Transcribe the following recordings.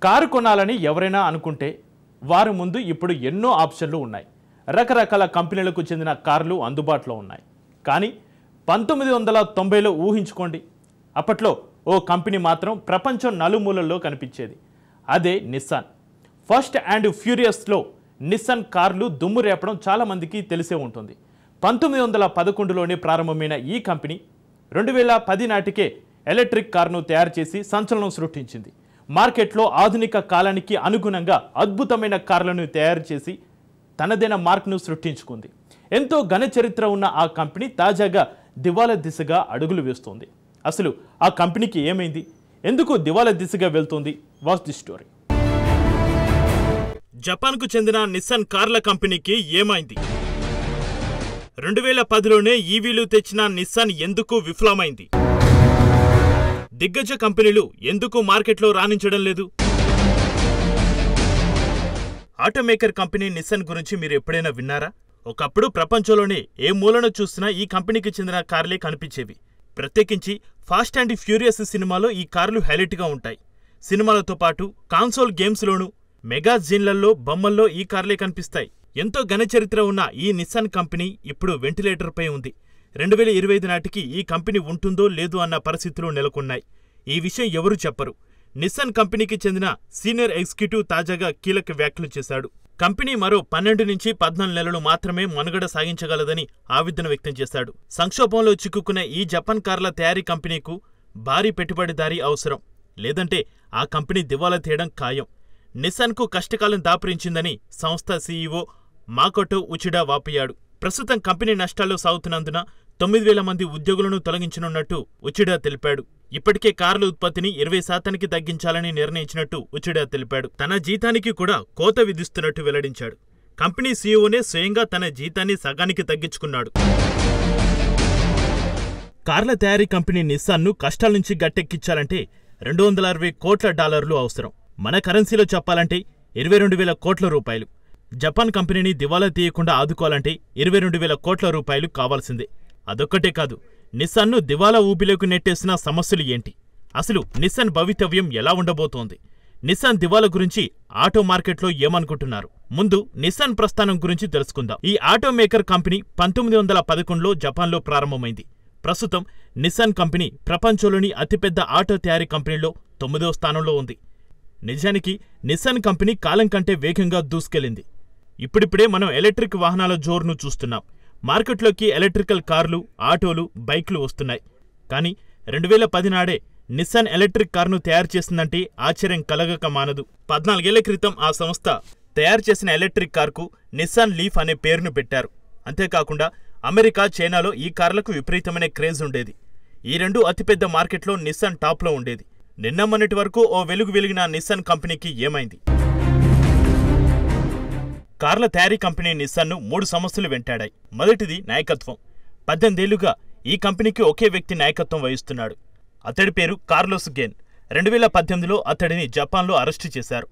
Car కొనాలని ఎవరైనా అనుకుంటే వారి ముందు ఇప్పుడు ఎన్నో ఆప్షన్లు ఉన్నాయి. రకరకాల కంపెనీలకు చెందిన కార్లు అందుబాటులో ఉన్నాయి. కానీ 1990లో ఊహించుకోండి, అప్పట్లో ఓ కంపెనీ మాత్రం ప్రపంచం నలుమూలల్లో కనిపించేది. అదే నిస్సాన్. ఫస్ట్ అండ్ ఫ్యూరియస్లో నిస్సాన్ కార్లు దుమ్ము రేపడం చాలామందికి తెలిసే ఉంటుంది. 1911లోనే ప్రారంభమైన ఈ కంపెనీ 2010 నాటికే ఎలక్ట్రిక్ కార్ను తయారు చేసి సంచలనం సృష్టించింది. మార్కెట్లో ఆధునిక కాలానికి అనుగుణంగా అద్భుతమైన కార్లను తయారు చేసి తనదైన మార్క్ను సృష్టించుకుంది. ఎంతో ఘన చరిత్ర ఉన్న ఆ కంపెనీ తాజాగా దివాలా దిశగా అడుగులు వేస్తోంది. అసలు ఆ కంపెనీకి ఏమైంది? ఎందుకు దివాలా దిశగా వెళ్తోంది? Watch the story. జపాన్కు చెందిన నిస్సాన్ కార్ల కంపెనీకి ఏమైంది? 2010లోనే ఈవీలు తెచ్చిన నిస్సాన్ ఎందుకు విఫలమైంది? దిగ్గజ కంపెనీలు ఎందుకు మార్కెట్లో రాణించడం లేదు? ఆటోమేకర్ కంపెనీ నిస్సాన్ గురించి మీరు ఎప్పుడైనా విన్నారా? ఒకప్పుడు ప్రపంచంలోనే ఏ మూలన చూసినా ఈ కంపెనీకి చెందిన కార్లే కనిపించేవి. ప్రత్యేకించి ఫాస్ట్ అండ్ ఫ్యూరియస్ సినిమాలో ఈ కార్లు హైలైట్గా ఉంటాయి. సినిమాలతో పాటు కాన్సోల్ గేమ్స్లోనూ మెగాజిన్లలో బొమ్మల్లో ఈ కార్లే కనిపిస్తాయి. ఎంతో ఘనచరిత్ర ఉన్న ఈ నిస్సాన్ కంపెనీ ఇప్పుడు వెంటిలేటర్పై ఉంది. 2025 నాటికి ఈ కంపెనీ ఉంటుందో లేదో అన్న పరిస్థితులు నెలకొన్నాయి. ఈ విషయం ఎవరూ చెప్పరు. నిస్సాన్ కంపెనీకి చెందిన సీనియర్ ఎగ్జిక్యూటివ్ తాజాగా కీలక వ్యాఖ్యలు చేశాడు. కంపెనీ మరో 12 నుంచి 14 నెలలు మాత్రమే మనుగడ సాగించగలదని ఆవేదన వ్యక్తం చేశాడు. సంక్షోభంలో చిక్కుకున్న ఈ జపాన్ కార్ల తయారీ కంపెనీకు భారీ పెట్టుబడిదారీ అవసరం. లేదంటే ఆ కంపెనీ దివాలా తీయడం ఖాయం. నిస్సాన్కు కష్టకాలం దాపురించిందని సంస్థ సీఈఓ మాకోటో ఉచిడా వాపోయాడు. ప్రస్తుతం కంపెనీ నష్టాల్లో సాగుతున్నందున 9,000 మంది ఉద్యోగులను తొలగించనున్నట్టు ఉచిడా తెలిపాడు. ఇప్పటికే కార్ల ఉత్పత్తిని 20% తగ్గించాలని నిర్ణయించినట్టు ఉచిడా తెలిపాడు. తన జీతానికి కూడా కోత విధిస్తున్నట్టు వెల్లడించాడు. కంపెనీ సీఈఓనే స్వయంగా తన జీతాన్ని సగానికి తగ్గించుకున్నాడు. కార్ల తయారీ కంపెనీ నిస్సాన్ను కష్టాల నుంచి గట్టెక్కించాలంటే $260 కోట్ల అవసరం. మన కరెన్సీలో చెప్పాలంటే 22,000 కోట్ల రూపాయలు. జపాన్ కంపెనీని దివాలా తీయకుండా ఆదుకోవాలంటే 22,000 కోట్ల రూపాయలు కావాల్సిందే. అదొక్కటే కాదు, నిస్సాన్ను దివాలా ఊబిలోకి నెట్టేసిన సమస్యలు ఏంటి? అసలు నిస్సాన్ భవితవ్యం ఎలా ఉండబోతోంది? నిస్సాన్ దివాలా గురించి ఆటో మార్కెట్లో ఏమనుకుంటున్నారు? ముందు నిస్సాన్ ప్రస్థానం గురించి తెలుసుకుందాం. ఈ ఆటో మేకర్ కంపెనీ 1911లో జపాన్లో ప్రారంభమైంది. ప్రస్తుతం నిస్సాన్ కంపెనీ ప్రపంచంలోని అతిపెద్ద ఆటో తయారీ కంపెనీలో 9వ స్థానంలో ఉంది. నిజానికి నిస్సాన్ కంపెనీ కాలం కంటే వేగంగా దూసుకెళ్లింది. ఇప్పుడిప్పుడే మనం ఎలక్ట్రిక్ వాహనాల జోరును చూస్తున్నాం. మార్కెట్లోకి ఎలక్ట్రికల్ కార్లు, ఆటోలు, బైక్లు వస్తున్నాయి. కానీ 2010 నాడే నిస్సాన్ ఎలక్ట్రిక్ కారును తయారు చేసిందంటే ఆశ్చర్యం కలగక మానదు. 14 ఏళ్ల క్రితం ఆ సంస్థ తయారు చేసిన ఎలక్ట్రిక్ కార్కు నిస్సాన్ లీఫ్ అనే పేరును పెట్టారు. అంతేకాకుండా అమెరికా, చైనాలో ఈ కార్లకు విపరీతమైన క్రేజ్ ఉండేది. ఈ రెండు అతిపెద్ద మార్కెట్లో నిస్సాన్ టాప్లో ఉండేది. నిన్న మొన్నటి వరకు ఓ వెలుగు వెలిగిన నిస్సాన్ కంపెనీకి ఏమైంది? కార్ల తయారీ కంపెనీ నిస్సాన్ను 3 సమస్యలు వెంటాడాయి. మొదటిది నాయకత్వం. 18 ఏళ్లుగా ఈ కంపెనీకి ఒకే వ్యక్తి నాయకత్వం వహిస్తున్నాడు. అతడి పేరు కార్లోస్ గేన్. 2018లో అతడిని జపాన్లో అరెస్టు చేశారు.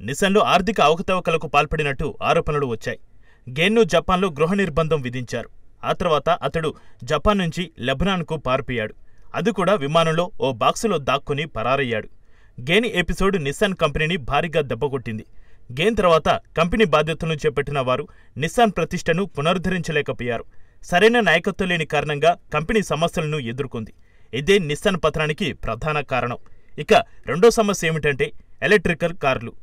నిస్సాన్లో ఆర్థిక అవకతవకలకు పాల్పడినట్టు ఆరోపణలు వచ్చాయి. గేన్ను జపాన్లో గృహ నిర్బంధం విధించారు. ఆ తర్వాత అతడు జపాన్ నుంచి లెబనాన్కు పారిపోయాడు. అది కూడా విమానంలో ఓ బాక్సులో దాక్కుని పరారయ్యాడు. గేన్ ఎపిసోడ్ నిస్సాన్ కంపెనీని భారీగా దెబ్బకొట్టింది. గేన్ తర్వాత కంపెనీ బాధ్యతలను చేపట్టిన వారు నిస్సాన్ ప్రతిష్టను పునరుద్ధరించలేకపోయారు. సరైన నాయకత్వం లేని కారణంగా కంపెనీ సమస్యలను ఎదుర్కొంది. ఇదే నిస్సాన్ పతనానికి ప్రధాన కారణం. ఇక రెండో సమస్య ఏమిటంటే ఎలక్ట్రికల్ కార్లు.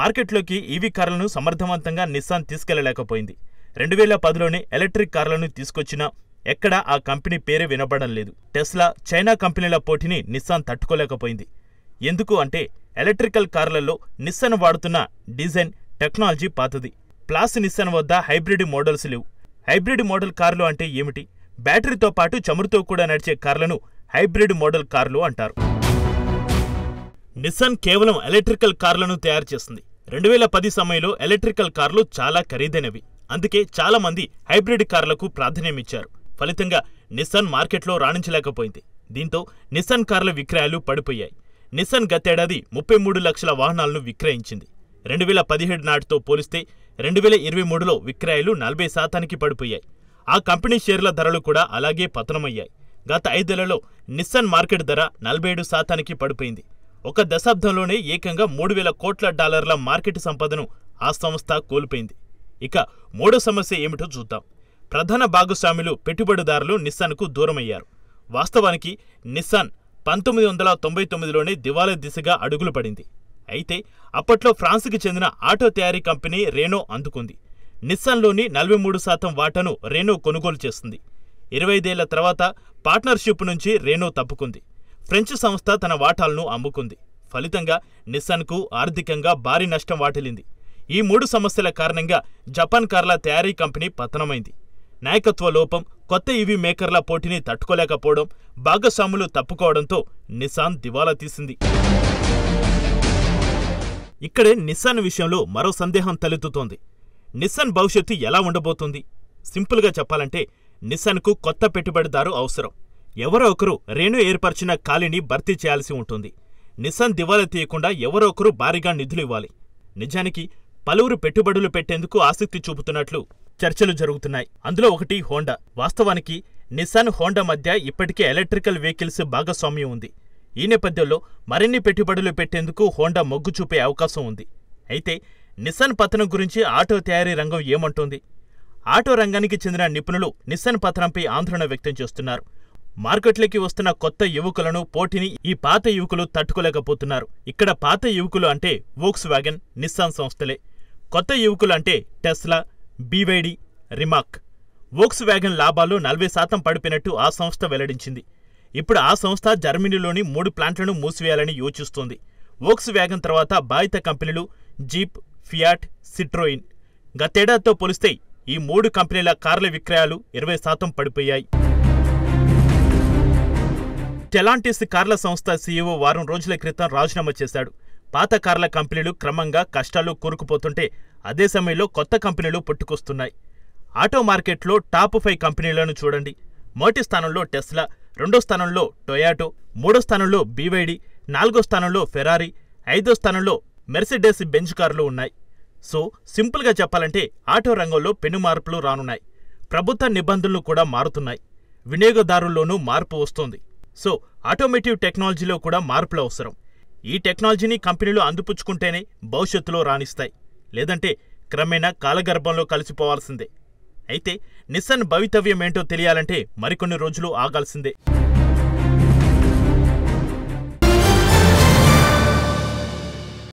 మార్కెట్లోకి ఈవీ కార్లను సమర్థవంతంగా నిస్సాన్ తీసుకెళ్లలేకపోయింది. 2010లోనే ఎలక్ట్రిక్ కార్లను తీసుకొచ్చినా ఎక్కడా ఆ కంపెనీ పేరే వినబడం లేదు. టెస్లా, చైనా కంపెనీల పోటీని నిస్సాన్ తట్టుకోలేకపోయింది. ఎందుకు అంటే ఎలక్ట్రికల్ కార్లలో నిస్సాన్ వాడుతున్న డిజైన్, టెక్నాలజీ పాతది. ప్లాస్ నిస్సాన్ వద్ద హైబ్రిడ్ మోడల్స్ లేవు. హైబ్రిడ్ మోడల్ కార్లు అంటే ఏమిటి? బ్యాటరీతో పాటు చమురుతో కూడా నడిచే కార్లను హైబ్రిడ్ మోడల్ కార్లు అంటారు. నిస్సాన్ కేవలం ఎలక్ట్రికల్ కార్లను తయారు చేస్తుంది. 2010 సమయంలో ఎలక్ట్రికల్ కార్లు చాలా ఖరీదైనవి. అందుకే చాలా మంది హైబ్రిడ్ కార్లకు ప్రాధాన్యమిచ్చారు. ఫలితంగా నిస్సాన్ మార్కెట్లో రాణించలేకపోయింది. దీంతో నిస్సాన్ కార్ల విక్రయాలు పడిపోయాయి. నిస్సాన్ గతేడాది 33 లక్షల వాహనాలను విక్రయించింది. 2017 నాటితో పోలిస్తే 2023లో విక్రయాలు 40% పడిపోయాయి. ఆ కంపెనీ షేర్ల ధరలు కూడా అలాగే పతనమయ్యాయి. గత 5 ఏళ్లలో నిస్సాన్ మార్కెట్ ధర 47% పడిపోయింది. ఒక దశాబ్దంలోనే ఏకంగా $3,000 కోట్ల మార్కెట్ సంపదను ఆ సంస్థ కోల్పోయింది. ఇక మూడో సమస్య ఏమిటో చూద్దాం. ప్రధాన భాగస్వాములు పెట్టుబడిదారులు నిస్సాన్కు దూరమయ్యారు. వాస్తవానికి నిస్సాన్ 1999లోనే దివాలా దిశగా అడుగులు పడింది. అయితే అప్పట్లో ఫ్రాన్స్కి చెందిన ఆటో తయారీ కంపెనీ రెనో అందుకుంది. నిస్సాన్లోని 43% వాటాను రెనో కొనుగోలు చేస్తుంది. 25 ఏళ్ల తర్వాత పార్ట్నర్షిప్ నుంచి రెనో తప్పుకుంది. ఫ్రెంచ్ సంస్థ తన వాటాలను అమ్ముకుంది. ఫలితంగా నిస్సాన్కు ఆర్థికంగా భారీ నష్టం వాటిల్లింది. ఈ 3 సమస్యల కారణంగా జపాన్ కార్ల తయారీ కంపెనీ పతనమైంది. నాయకత్వ లోపం, కొత్త ఈవీ మేకర్ల పోటీని తట్టుకోలేకపోవడం, భాగస్వాములు తప్పుకోవడంతో నిస్సాన్ దివాలా తీసింది. ఇక్కడే నిస్సాన్ విషయంలో మరో సందేహం తలెత్తుతోంది. నిస్సాన్ భవిష్యత్తు ఎలా ఉండబోతుంది? సింపుల్గా చెప్పాలంటే నిస్సాన్కు కొత్త పెట్టుబడిదారు అవసరం. ఎవరో ఒకరు రెనో ఏర్పరిచిన ఖాళీని భర్తీ చేయాల్సి ఉంటుంది. నిస్సాన్ దివాలా తీయకుండా ఎవరో ఒకరు భారీగా నిధులు ఇవ్వాలి. నిజానికి పలువురు పెట్టుబడులు పెట్టేందుకు ఆసక్తి చూపుతున్నట్లు చర్చలు జరుగుతున్నాయి. అందులో ఒకటి హోండా. వాస్తవానికి నిస్సాన్ హోండా మధ్య ఇప్పటికే ఎలక్ట్రికల్ వెహికల్స్ భాగస్వామ్యం ఉంది. ఈ నేపథ్యంలో మరిన్ని పెట్టుబడులు పెట్టేందుకు హోండా మొగ్గు చూపే అవకాశం ఉంది. అయితే నిస్సాన్ పతనం గురించి ఆటో తయారీ రంగం ఏమంటోంది? ఆటో రంగానికి చెందిన నిపుణులు నిస్సాన్ పతనంపై ఆందోళన వ్యక్తం చేస్తున్నారు. మార్కెట్లోకి వస్తున్న కొత్త యువకులను, పోటీని ఈ పాత యువకులు తట్టుకోలేకపోతున్నారు. ఇక్కడ పాత యువకులు అంటే వోక్స్ వ్యాగన్, నిస్సాన్ సంస్థలే. కొత్త యువకులు అంటే టెస్లా, BYD, రిమాక్. వోక్స్ వ్యాగన్ లాభాల్లో 40% పడిపోయినట్టు ఆ సంస్థ వెల్లడించింది. ఇప్పుడు ఆ సంస్థ జర్మనీలోని 3 ప్లాంట్లను మూసివేయాలని యోచిస్తోంది. వోక్స్ వ్యాగన్ తర్వాత బాధిత కంపెనీలు జీప్, ఫియాట్, సిట్రోయిన్. గతేడాదితో పోలిస్తే ఈ 3 కంపెనీల కార్ల విక్రయాలు 20% పడిపోయాయి. స్టెలాంటిస్ కార్ల సంస్థ CEO వారం రోజుల క్రితం రాజీనామా చేశాడు. పాత కార్ల కంపెనీలు క్రమంగా కష్టాలు కూరుకుపోతుంటే అదే సమయంలో కొత్త కంపెనీలు పుట్టుకొస్తున్నాయి. ఆటో మార్కెట్లో టాప్ 5 కంపెనీలను చూడండి. మొదటి స్థానంలో టెస్లా, రెండో స్థానంలో టొయాటో, మూడో స్థానంలో BYD, నాలుగో స్థానంలో ఫెరారీ, ఐదో స్థానంలో మెర్సిడెస్ బెంజ్ కార్లు ఉన్నాయి. సో సింపుల్గా చెప్పాలంటే ఆటో రంగంలో పెను మార్పులు రానున్నాయి. ప్రభుత్వ నిబంధనలు కూడా మారుతున్నాయి. వినియోగదారుల్లోనూ మార్పు వస్తోంది. సో ఆటోమేటివ్ టెక్నాలజీలో కూడా మార్పులు అవసరం. ఈ టెక్నాలజీని కంపెనీలు అందిపుచ్చుకుంటేనే భవిష్యత్తులో రాణిస్తాయి. లేదంటే క్రమేణా కాలగర్భంలో కలిసిపోవాల్సిందే. అయితే నిస్సాన్ భవితవ్యం ఏంటో తెలియాలంటే మరికొన్ని రోజులు ఆగాల్సిందే.